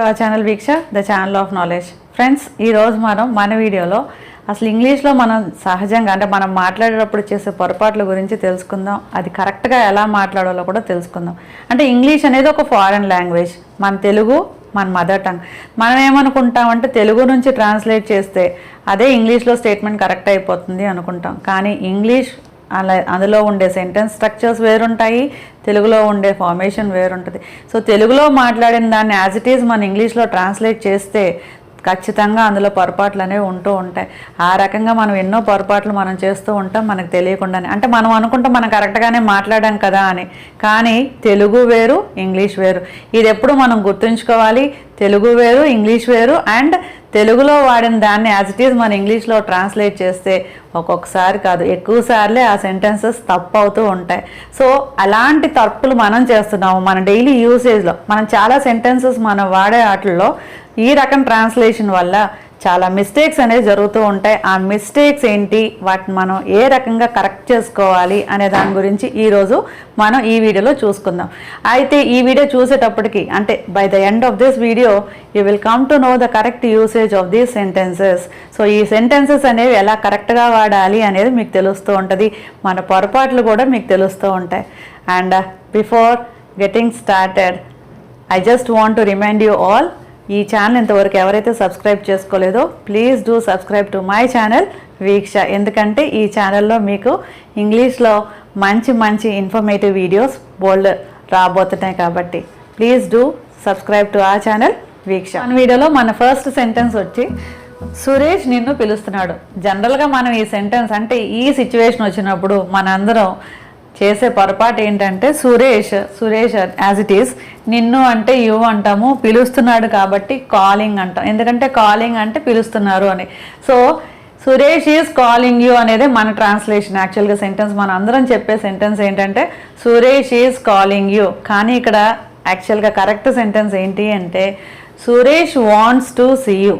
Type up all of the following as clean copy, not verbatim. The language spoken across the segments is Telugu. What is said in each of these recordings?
ఆ channel Veeksha the channel of knowledge. Friends, ఈరోజు మన వీడియోలో అసలు ఇంగ్లీష్లో మనం సహజంగా అంటే మనం మాట్లాడేటప్పుడు చేసే పొరపాట్ల గురించి తెలుసుకుందాం. అది కరెక్ట్గా ఎలా మాట్లాడాలో కూడా తెలుసుకుందాం. అంటే ఇంగ్లీష్ అనేది ఒక ఫారెన్ లాంగ్వేజ్, మన తెలుగు మన మదర్ టంగ్. మనం ఏమనుకుంటామంటే తెలుగు నుంచి ట్రాన్స్లేట్ చేస్తే అదే ఇంగ్లీష్లో స్టేట్మెంట్ కరెక్ట్ అయిపోతుంది అనుకుంటాం. కానీ ఇంగ్లీష్ అందులో ఉండే సెంటెన్స్ స్ట్రక్చర్స్ వేరుంటాయి, తెలుగులో ఉండే ఫార్మేషన్ వేరుంటుంది. సో తెలుగులో మాట్లాడిన దాన్ని యాజ్ ఇట్ ఈజ్ మన ఇంగ్లీష్లో ట్రాన్స్లేట్ చేస్తే ఖచ్చితంగా అందులో పొరపాట్లు అనేవి ఉంటూ ఉంటాయి. ఆ రకంగా మనం ఎన్నో పొరపాట్లు మనం చేస్తూ ఉంటాం మనకు తెలియకుండానే. అంటే మనం అనుకుంటాం మనం కరెక్ట్గానే మాట్లాడాం కదా అని, కానీ తెలుగు వేరు ఇంగ్లీష్ వేరు. ఇది ఎప్పుడు మనం గుర్తుంచుకోవాలి. తెలుగు వేరు ఇంగ్లీష్ వేరు. అండ్ తెలుగులో వాడిన దాన్ని యాజ్ ఇట్ ఈజ్ మన ఇంగ్లీష్లో ట్రాన్స్లేట్ చేస్తే ఒక్కొక్కసారి కాదు ఎక్కువ సార్లే ఆ సెంటెన్సెస్ తప్పు అవుతూ ఉంటాయి. సో అలాంటి తప్పులు మనం చేస్తున్నాము మన డైలీ యూసేజ్లో. మనం చాలా సెంటెన్సెస్ మనం వాడే వాటిల్లో ఈ రకం ట్రాన్స్లేషన్ వల్ల చాలా మిస్టేక్స్ అనేవి జరుగుతూ ఉంటాయి. ఆ మిస్టేక్స్ ఏంటి, వాటిని మనం ఏ రకంగా కరెక్ట్ చేసుకోవాలి అనే దాని గురించి ఈరోజు మనం ఈ వీడియోలో చూసుకుందాం. అయితే ఈ వీడియో చూసేటప్పటికి అంటే by the end of this video you will come to know the correct usage of these sentences. So ఈ సెంటెన్సెస్ అనేవి ఎలా కరెక్ట్గా వాడాలి అనేది మీకు తెలుస్తూ ఉంటుంది. మన పొరపాట్లు కూడా మీకు తెలుస్తూ ఉంటాయి. And before getting started I just want to remind you all, ఈ ఛానల్ ఇంతవరకు ఎవరైతే సబ్స్క్రైబ్ చేసుకోలేదో please do subscribe to my channel Veeksha. ఎందుకంటే ఈ ఛానల్లో మీకు ఇంగ్లీష్లో మంచి మంచి ఇన్ఫర్మేటివ్ వీడియోస్ బోల్డ్ రాబోతున్నాయి కాబట్టి ప్లీజ్ డూ సబ్స్క్రైబ్ టు ఆ ఛానల్ వీక్ష. మన వీడియోలో మన ఫస్ట్ సెంటెన్స్ వచ్చి సురేష్ నిన్ను పిలుస్తున్నాడు. జనరల్గా మనం ఈ సెంటెన్స్ అంటే ఈ సిచ్యువేషన్ వచ్చినప్పుడు మనందరం చేసే పొరపాటు ఏంటంటే సురేష్ యాజ్ ఇట్ ఈస్, నిన్ను అంటే యు అంటాము, పిలుస్తున్నాడు కాబట్టి కాలింగ్ అంటాం. ఎందుకంటే కాలింగ్ అంటే పిలుస్తున్నారు అని. So Suresh is calling you అనేది మన ట్రాన్స్లేషన్. యాక్చువల్గా సెంటెన్స్ మన అందరం చెప్పే సెంటెన్స్ ఏంటంటే సురేష్ ఈజ్ కాలింగ్ యూ. కానీ ఇక్కడ యాక్చువల్గా కరెక్ట్ సెంటెన్స్ ఏంటి అంటే Suresh wants to see you.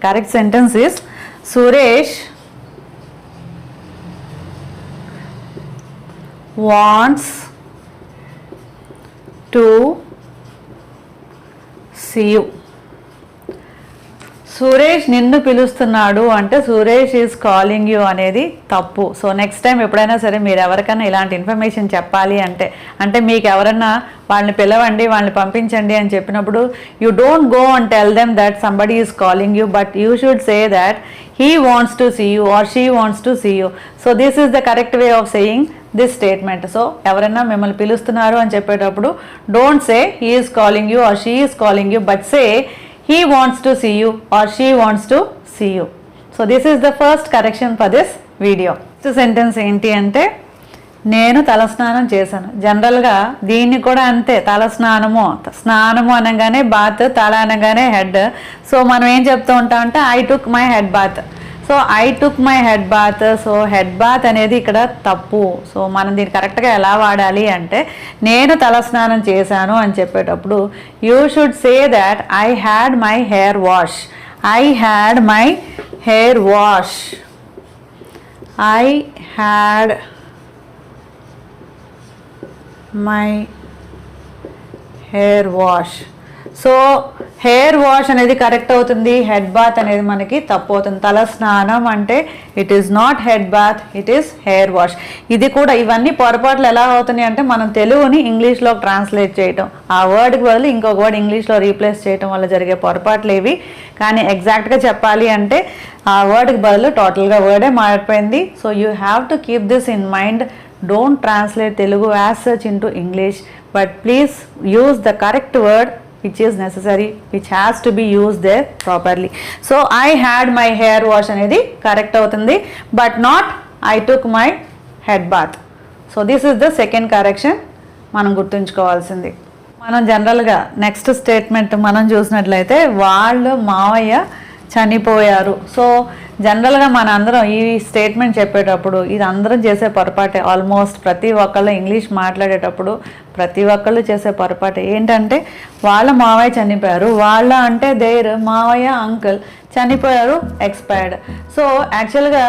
Correct sentence is Suresh wants to see you. Suresh నిన్ను పిలుస్తున్నాడు అంటే సురేష్ ఈజ్ కాలింగ్ యూ అనేది తప్పు. సో నెక్స్ట్ టైం ఎప్పుడైనా సరే మీరు ఎవరికైనా ఇలాంటి ఇన్ఫర్మేషన్ చెప్పాలి అంటే మీకు ఎవరన్నా వాళ్ళని పిలవండి వాళ్ళని పంపించండి అని చెప్పినప్పుడు you don't go and tell them that somebody is calling you, but you should say that he wants to see you or she wants to see you. So this is the correct way of saying this statement. So ఎవరైనా మిమ్మల్ని పిలుస్తున్నారు అని చెప్పేటప్పుడు don't say he is calling you or she is calling you, but say he wants to see you or she wants to see you. So this is the first correction for this video. Next sentence ఏంటి అంటే నేను తలస్నానం చేశాను. జనరల్గా దీన్ని కూడా అంతే, స్నానము అనగానే బాత్, తల అనగానే హెడ్. సో మనం ఏం చెప్తూ ఉంటాం అంటే I took my head bath. So I took my head bath. So head bath అనేది ఇక్కడ తప్పు. సో మనం దీన్ని కరెక్ట్గా ఎలా వాడాలి అంటే నేను తలస్నానం చేశాను అని చెప్పేటప్పుడు you should say that I had my hair wash. I had my hair wash. I had my hair wash. So hair wash అనేది కరెక్ట్ అవుతుంది, హెడ్ బాత్ అనేది మనకి తప్పు అవుతుంది. తల స్నానం అంటే it is not head bath, it is hair wash. ఇది కూడా ఇవన్నీ పొరపాట్లు ఎలా అవుతున్నాయి అంటే మనం తెలుగుని ఇంగ్లీష్లో ట్రాన్స్లేట్ చేయటం, ఆ వర్డ్కి బదులు ఇంకొక వర్డ్ ఇంగ్లీష్లో రీప్లేస్ చేయటం వల్ల జరిగే పొరపాట్లు ఏవి. కానీ ఎగ్జాక్ట్గా చెప్పాలి అంటే ఆ వర్డ్కి బదులు టోటల్గా వర్డే మారిపోయింది. So you have to keep this in mind. Don't translate Telugu as such into English, but please use the correct word which is necessary, which has to be used there properly. So I had my hair wash అనేది కరెక్ట్ అవుతుంది, but not I took my head bath. So this is the second correction మనం గుర్తుంచుకోవాల్సింది. మనం జనరల్గా నెక్స్ట్ స్టేట్మెంట్ మనం చూసినట్లయితే వాళ్ళు మావయ్య చనిపోయారు. సో జనరల్గా మన అందరం ఈ స్టేట్మెంట్ చెప్పేటప్పుడు ఇది అందరం చేసే పొరపాటే. ఆల్మోస్ట్ ప్రతి ఒక్కళ్ళు ఇంగ్లీష్ మాట్లాడేటప్పుడు ప్రతి ఒక్కళ్ళు చేసే పొరపాటే ఏంటంటే వాళ్ళ మావయ్య చనిపోయారు. వాళ్ళ అంటే దేర్ మావయ్య అంకుల్, చనిపోయారు ఎక్స్పైర్డ్. సో యాక్చువల్గా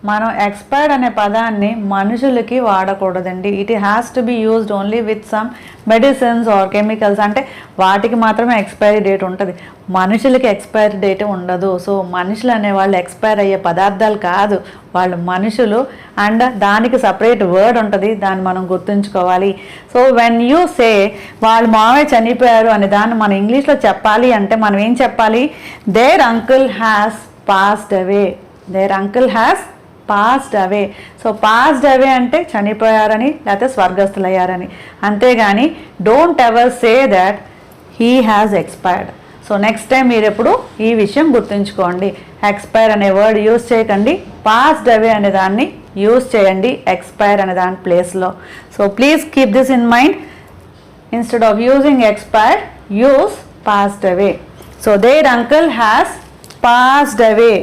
మనం ఎక్స్పైర్డ్ అనే పదాన్ని మనుషులకి వాడకూడదండి. It has to be used only with some medicines or chemicals. అంటే వాటికి మాత్రమే ఎక్స్పైరీ డేట్ ఉంటుంది, మనుషులకి ఎక్స్పైరీ డేట్ ఉండదు. సో మనుషులు అనేవాళ్ళు ఎక్స్పైర్ అయ్యే పదార్థాలు కాదు, వాళ్ళు మనుషులు. అండ్ దానికి సపరేట్ వర్డ్ ఉంటుంది, దాన్ని మనం గుర్తుంచుకోవాలి. సో వెన్ యూ సే వాళ్ళ మావయ్య చనిపోయారు అనే దాన్ని మనం ఇంగ్లీష్లో చెప్పాలి అంటే మనం ఏం చెప్పాలి? Their uncle has passed away. Their uncle has passed away. So passed away అంటే చనిపోయారని లేకపోతే స్వర్గస్థులయ్యారని. అంతేగాని don't ever say that he has expired. So next time మీరు ఎప్పుడు ఈ విషయం గుర్తుంచుకోండి, ఎక్స్పైర్ అనే వర్డ్ యూజ్ చేయకండి, పాస్డ్ అవే అనే దాన్ని యూజ్ చేయండి ఎక్స్పైర్ అనే దాని ప్లేస్లో. So please keep this in mind. Instead of using expire, use passed away. So their uncle has passed అవే.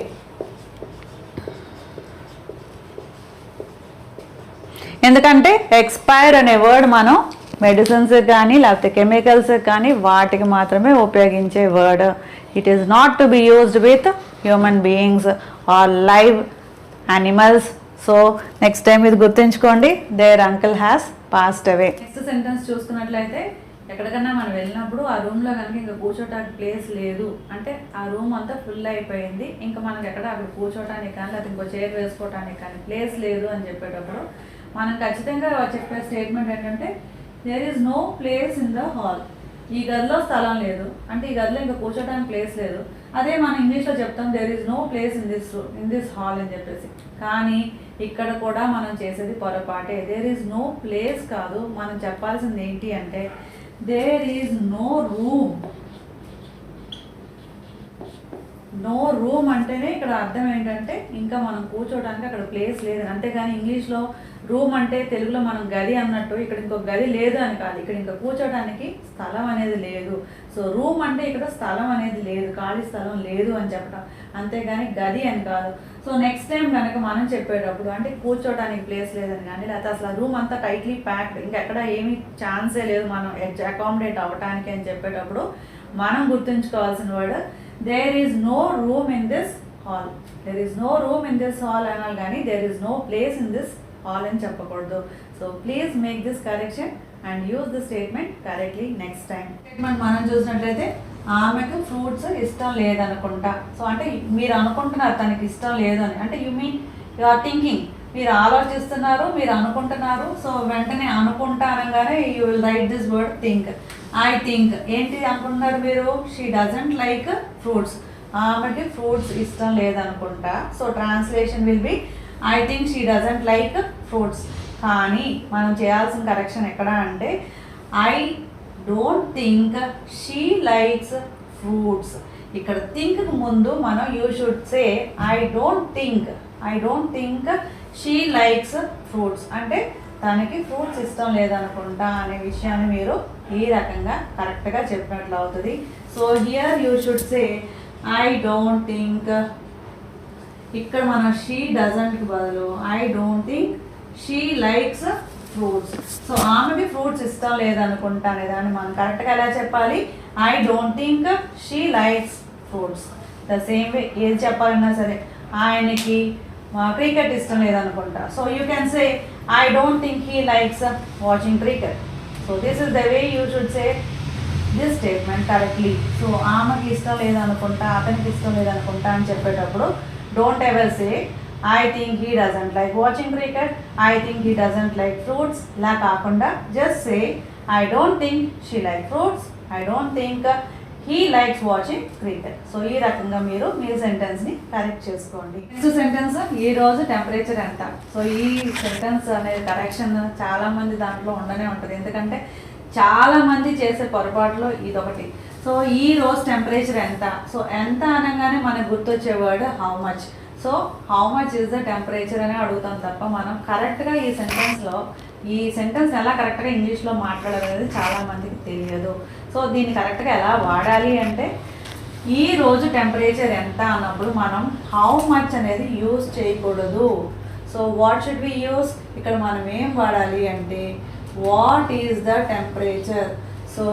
ఎందుకంటే ఎక్స్పైర్ అనే వర్డ్ మనం మెడిసిన్స్ కానీ లేకపోతే కెమికల్స్ కానీ వాటికి మాత్రమే ఉపయోగించే word. It is not to be used with human beings or live animals. So next time ఇది గుర్తుంచుకోండి, their uncle has passed away. Next sentence చూసుకున్నట్లయితే, ఎక్కడికన్నా మనం వెళ్ళినప్పుడు ఆ రూమ్లో కనుక ఇంకా కూర్చోటానికి ప్లేస్ లేదు అంటే ఆ రూమ్ అంతా ఫుల్ అయిపోయింది, ఇంకా మనకి ఎక్కడ అక్కడ కూర్చోటానికి కానీ లేకపోతే ఇంకో చైర్ వేసుకోవటానికి కానీ ప్లేస్ లేదు అని చెప్పేటప్పుడు మనం ఖచ్చితంగా చెప్పే స్టేట్మెంట్ ఏంటంటే, there is no place in the hall. ఈ గదిలో స్థలం లేదు అంటే ఈ గదిలో ఇంకా కూర్చోడానికి ప్లేస్ లేదు. అదే మనం ఇంగ్లీష్లో చెప్తాం, there is no place in this hall అని చెప్పేసి. కానీ ఇక్కడ కూడా మనం చేసేది పొరపాటే. దేర్ ఈజ్ నో ప్లేస్ కాదు, మనం చెప్పాల్సింది ఏంటి అంటే there is no room. No room అంటేనే ఇక్కడ అర్థం ఏంటంటే ఇంకా మనం కూర్చోడానికి అక్కడ ప్లేస్ లేదు. అంతేగాని ఇంగ్లీష్లో రూమ్ అంటే తెలుగులో మనం గది అన్నట్టు ఇక్కడ ఇంకో గది లేదు అని కాదు, ఇక్కడ ఇంకా కూర్చోడానికి స్థలం అనేది లేదు. సో రూమ్ అంటే ఇక్కడ స్థలం అనేది లేదు, ఖాళీ స్థలం లేదు అని చెప్పడం, అంతేగాని గది అని కాదు. సో నెక్స్ట్ టైం కనుక మనం చెప్పేటప్పుడు అంటే కూర్చోడానికి ప్లేస్ లేదని కానీ లేకపోతే అసలు రూమ్ అంతా టైట్లీ ప్యాక్డ్, ఇంకెక్కడ ఏమీ ఛాన్సే లేదు మనం అకామిడేట్ అవ్వటానికి అని చెప్పేటప్పుడు మనం గుర్తుంచుకోవాల్సిన word there is no room in this hall. There is no room in this hall అనాలి కానీ there is no place in this hall అని చెప్పకూడదు. So please make this correction and use the statement correctly next time. Statement మనం చూసినట్లయితే, ఆమెకు ఫ్రూట్స్ ఇష్టం లేదనుకుంటా. సో అంటే మీరు అనుకుంటున్నారు తనకి ఇష్టం లేదు అని, అంటే you mean you are thinking, మీరు ఆలోచిస్తున్నారు, మీరు అనుకుంటున్నారు. సో వెంటనే అనుకుంటా అనగానే you will write this word think. I think ఏంటి అనుకుంటున్నారు మీరు? She doesn't like fruits. ఆమెకి ఫ్రూట్స్ ఇష్టం లేదనుకుంటా. So translation will be I think she doesn't like fruits. కానీ మనం చేయాల్సిన కరెక్షన్ ఎక్కడ అంటే I don't think she likes fruits. ఇక్కడ థింక్ ముందు మనం you should say I don't think she likes fruits. అంటే తనకి ఫ్రూట్స్ ఇష్టం లేదనుకుంటా అనే విషయాన్ని మీరు ఈ రకంగా కరెక్ట్గా చెప్పినట్లు అవుతుంది. So here you should say I don't think. ఇక్కడ మనం షీ డజంట్కి బదులు I don't think she likes fruits. So ఆమెకి ఫ్రూట్స్ ఇష్టం లేదనుకుంటా అనే దాన్ని మనం కరెక్ట్గా ఎలా చెప్పాలి? I don't think she likes fruits. The same way ఏది చెప్పాలన్నా సరే, ఆయనకి క్రికెట్ ఇష్టం లేదనుకుంటా. So you can say I don't think he likes watching cricket. So this is the way you should say this statement correctly. So ఆమెకి ఇష్టం లేదనుకుంటా, అతనికి ఇష్టం లేదనుకుంటా అని చెప్పేటప్పుడు don't ever say I think he doesn't like watching cricket, I think he doesn't like fruits. ఇలా కాకుండా just say I don't think she like fruits, I don't think he likes watching cricket. So ఈ రకంగా మీరు మీ సెంటెన్స్ని కరెక్ట్ చేసుకోండి. నెక్స్ట్ సెంటెన్స్, ఈ రోజు టెంపరేచర్ ఎంత. సో ఈ సెంటెన్స్ అనేది కరెక్షన్ చాలామంది దాంట్లో ఉండనే ఉంటుంది, ఎందుకంటే చాలామంది చేసే పొరపాటులో ఇదొకటి. సో ఈ రోజు టెంపరేచర్ ఎంత. సో ఎంత అనగానే మనకు గుర్తొచ్చే word how much. So how much is the temperature అని అడుగుతాం తప్ప మనం కరెక్ట్గా ఈ సెంటెన్స్ ఎలా కరెక్ట్గా ఇంగ్లీష్లో మాట్లాడాలనేది చాలామందికి తెలియదు. సో దీన్ని కరెక్ట్గా ఎలా వాడాలి అంటే ఈ రోజు టెంపరేచర్ ఎంత అన్నప్పుడు మనం హౌ మచ్ అనేది యూజ్ చేయకూడదు. So what should we use, ఇక్కడ మనం ఏం వాడాలి అంటే what is the temperature. So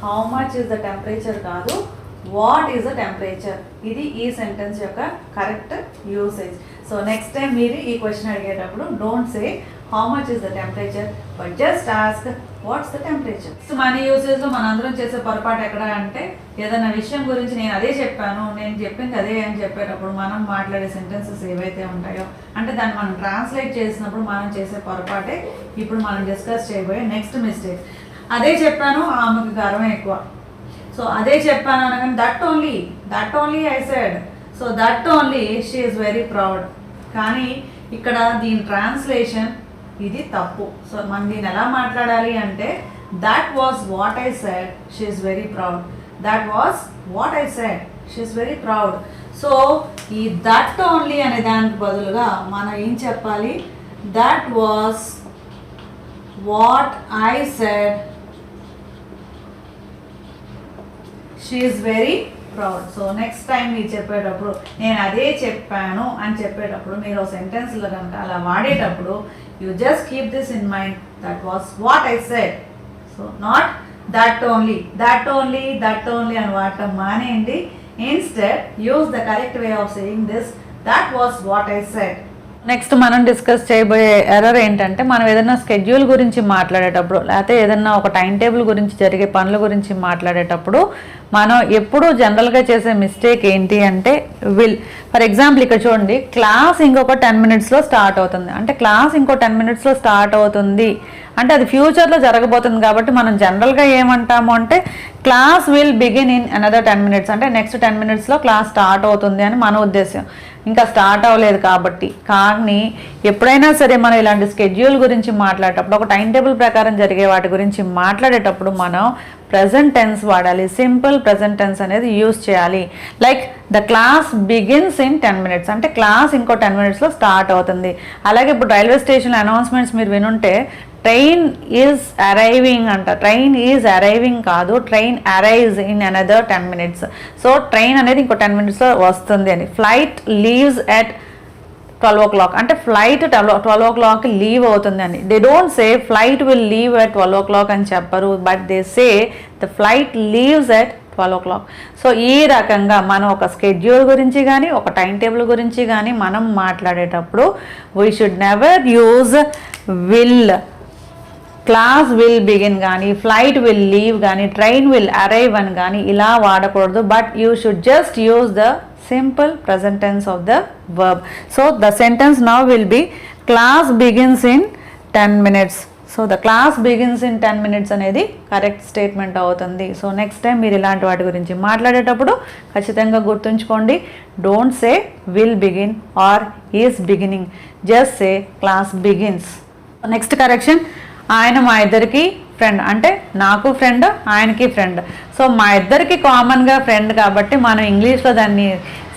how much is the temperature కాదు, వాట్ ఈజ్ ద టెంపరేచర్. ఇది ఈ సెంటెన్స్ యొక్క correct usage. So next time మీరు ఈ క్వశ్చన్ అడిగేటప్పుడు don't say how much is the temperature but just ask what's the temperature. So మన యూసేజ్లో మనందరం చేసే పొరపాటు ఎక్కడ అంటే ఏదైనా విషయం గురించి నేను అదే చెప్పాను, నేను చెప్పింది అదే అని చెప్పేటప్పుడు మనం మాట్లాడే సెంటెన్సెస్ ఏవైతే ఉంటాయో అంటే దాన్ని మనం ట్రాన్స్లేట్ చేసినప్పుడు మనం చేసే పొరపాటే ఇప్పుడు మనం డిస్కస్ చేయబోయే నెక్స్ట్ మిస్టేక్. అదే చెప్పాను ఆమెకు గర్వం ఎక్కువ. సో అదే చెప్పాను అనగానే that only I said, so that only she is very proud. కానీ ఇక్కడ దీని ట్రాన్స్లేషన్ ఇది తప్పు. సో మనం దీన్ని ఎలా మాట్లాడాలి అంటే that was what I said, she is very proud. That was what I said, she is very proud. So ఈ దట్ ఓన్లీ అనే దానికి బదులుగా మనం ఏం చెప్పాలి, that was what I said, she is very proud. So next time మీరు చెప్పేటప్పుడు నేను అదే చెప్పాను అని చెప్పేటప్పుడు మీరు సెంటెన్స్లో కనుక అలా వాడేటప్పుడు you just keep this in mind, that was what I said. So not that only అని వాడటం మానేయండి. Instead use the correct way of saying this, that was what I said. Next మనం డిస్కస్ చేయబోయే ఎర్రర్ ఏంటంటే మనం ఏదైనా స్కెడ్యూల్ గురించి మాట్లాడేటప్పుడు లేకపోతే ఏదైనా ఒక టైం టేబుల్ గురించి జరిగే పనుల గురించి మాట్లాడేటప్పుడు మనం ఎప్పుడూ జనరల్గా చేసే మిస్టేక్ ఏంటి అంటే విల్. ఫర్ ఎగ్జాంపుల్ ఇక్కడ చూడండి, క్లాస్ ఇంకొక 10 minutesలో స్టార్ట్ అవుతుంది అంటే క్లాస్ ఇంకో 10 minutesలో స్టార్ట్ అవుతుంది అంటే అది ఫ్యూచర్లో జరగబోతుంది. కాబట్టి మనం జనరల్గా ఏమంటాము అంటే class will begin in another 10 minutes అంటే నెక్స్ట్ 10 minutesలో క్లాస్ స్టార్ట్ అవుతుంది అని మన ఉద్దేశం. ఇంకా స్టార్ట్ అవ్వలేదు కాబట్టి. కానీ ఎప్పుడైనా సరే మనం ఇలాంటి స్కెడ్యూల్ గురించి మాట్లాడేటప్పుడు ఒక టైం టేబుల్ ప్రకారం జరిగే వాటి గురించి మాట్లాడేటప్పుడు మనం ప్రెజెంట్ టెన్స్ వాడాలి. సింపుల్ ప్రెజెంట్ టెన్స్ అనేది యూజ్ చేయాలి. Like the class begins in 10 minutes అంటే క్లాస్ ఇంకో 10 minutesలో స్టార్ట్ అవుతుంది. అలాగే ఇప్పుడు రైల్వే స్టేషన్ అనౌన్స్మెంట్స్ మీరు వినుంటే ట్రైన్ ఈజ్ అరైవింగ్ అంట. ట్రైన్ ఈజ్ అరైవింగ్ కాదు, train arrives in another 10 minutes. So train అనేది ఇంకో 10 minutesలో వస్తుంది అని. ఫ్లైట్ లీవ్స్ ఎట్ 12 o'clock అంటే ఫ్లైట్ 12 o'clock లీవ్ అవుతుంది అని. They don't say flight will leave at 12 o'clock అని చెప్పరు, but they say the flight leaves at 12 o'clock. So ఈ రకంగా మనం ఒక స్కెడ్యూల్ గురించి కానీ ఒక టైం టేబుల్ గురించి కానీ మనం మాట్లాడేటప్పుడు we should never use will. Class will begin కానీ ఫ్లైట్ విల్ లీవ్ కానీ ట్రైన్ విల్ అరైవ్ అని కానీ ఇలా వాడకూడదు. But you should just use the simple present tense of the verb. So the sentence now will be class begins in 10 minutes. So the class begins in 10 minutes అనేది కరెక్ట్ స్టేట్మెంట్ అవుతుంది. సో నెక్స్ట్ టైం మీరు ఇలాంటి వాటి గురించి మాట్లాడేటప్పుడు ఖచ్చితంగా గుర్తుంచుకోండి, don't say will begin or is beginning, just say class begins. Next correction, ఆయన మా ఇద్దరికి ఫ్రెండ్ అంటే నాకు ఫ్రెండ్ ఆయనకి ఫ్రెండ్. సో మా ఇద్దరికి కామన్గా ఫ్రెండ్ కాబట్టి మనం ఇంగ్లీష్లో దాన్ని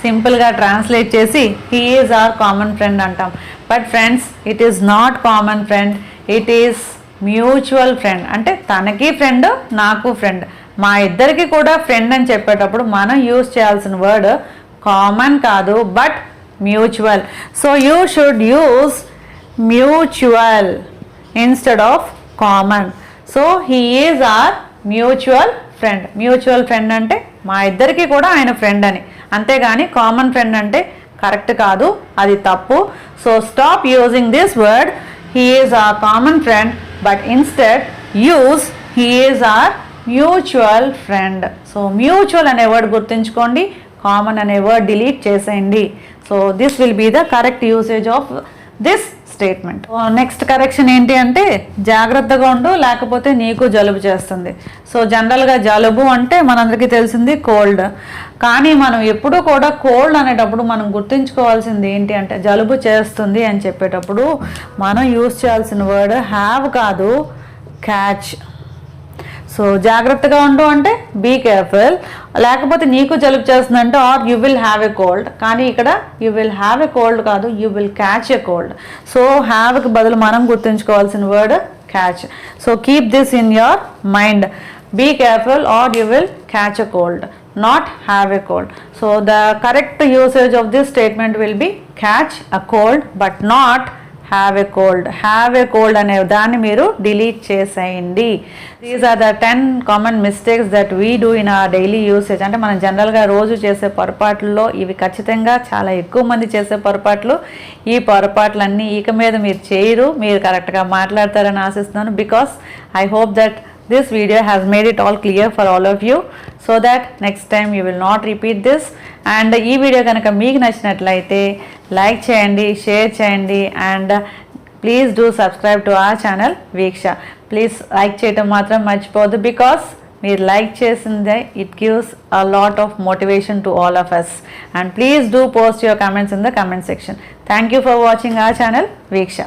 సింపుల్గా ట్రాన్స్లేట్ చేసి he is our common friend అంటాం. But friends, it is not common friend, it is mutual friend. అంటే తనకి ఫ్రెండ్ నాకు ఫ్రెండ్, మా ఇద్దరికి కూడా ఫ్రెండ్ అని చెప్పేటప్పుడు మనం యూజ్ చేయాల్సిన వర్డ్ కామన్ కాదు but mutual. So you should use mutual instead of common. So he is our mutual friend. Mutual friend అంటే మా ఇద్దరికి కూడా ఆయన ఫ్రెండ్ అని, అంతేగాని కామన్ ఫ్రెండ్ అంటే కరెక్ట్ కాదు, అది తప్పు. So stop using this word he is our common friend, but instead use he is our mutual friend. So mutual అనే వర్డ్ గుర్తుంచుకోండి, కామన్ అనే వర్డ్ డిలీట్ చేసేయండి. So this will be the correct usage of this statement. Next correction ఏంటి అంటే జాగ్రత్తగా ఉండు లేకపోతే నీకు జలుబు చేస్తుంది. సో జనరల్గా జలుబు అంటే మనందరికీ తెలిసింది కోల్డ్. కానీ మనం ఎప్పుడూ కూడా కోల్డ్ అనేటప్పుడు మనం గుర్తుంచుకోవాల్సింది ఏంటి అంటే జలుబు చేస్తుంది అని చెప్పేటప్పుడు మనం యూజ్ చేయాల్సిన వర్డ్ హ్యావ్ కాదు, క్యాచ్. సో జాగ్రత్తగా ఉండు అంటే బీ కేర్ఫుల్, లేకపోతే నీకు జలుబు చేస్తుందంటే or you will have a cold. కానీ ఇక్కడ you will have a cold కాదు, you will catch a cold. So హ్యావ్కి బదులు మనం గుర్తుంచుకోవాల్సిన word catch. So keep this in your mind, be careful or you will catch a cold, not have a cold. So the correct usage of this statement will be catch a cold but not have a cold అనే దాన్ని మీరు డిలీట్ చేసేయండి. These are the 10 common mistakes that we do in our daily usage. అంటే మనం జనరల్గా రోజు చేసే పొరపాట్లలో ఇవి ఖచ్చితంగా చాలా ఎక్కువ మంది చేసే పొరపాట్లు. ఈ పొరపాట్లన్నీ ఇక మీద మీరు చేయరు, మీరు కరెక్ట్గా మాట్లాడతారని ఆశిస్తున్నాను. Because I hope that this video has made it all clear for all of you, so that next time you will not repeat this. And ఈ వీడియో కనుక మీకు నచ్చినట్లయితే లైక్ చేయండి, షేర్ చేయండి, and please do subscribe to our channel Veeksha. Please like చేయటం మాత్రం మర్చిపోవద్దు, బికాస్ మీరు లైక్ చేసిందే it gives a lot of motivation to all of us. And please do post your comments in the comment section. Thank you for watching our channel వీక్ష.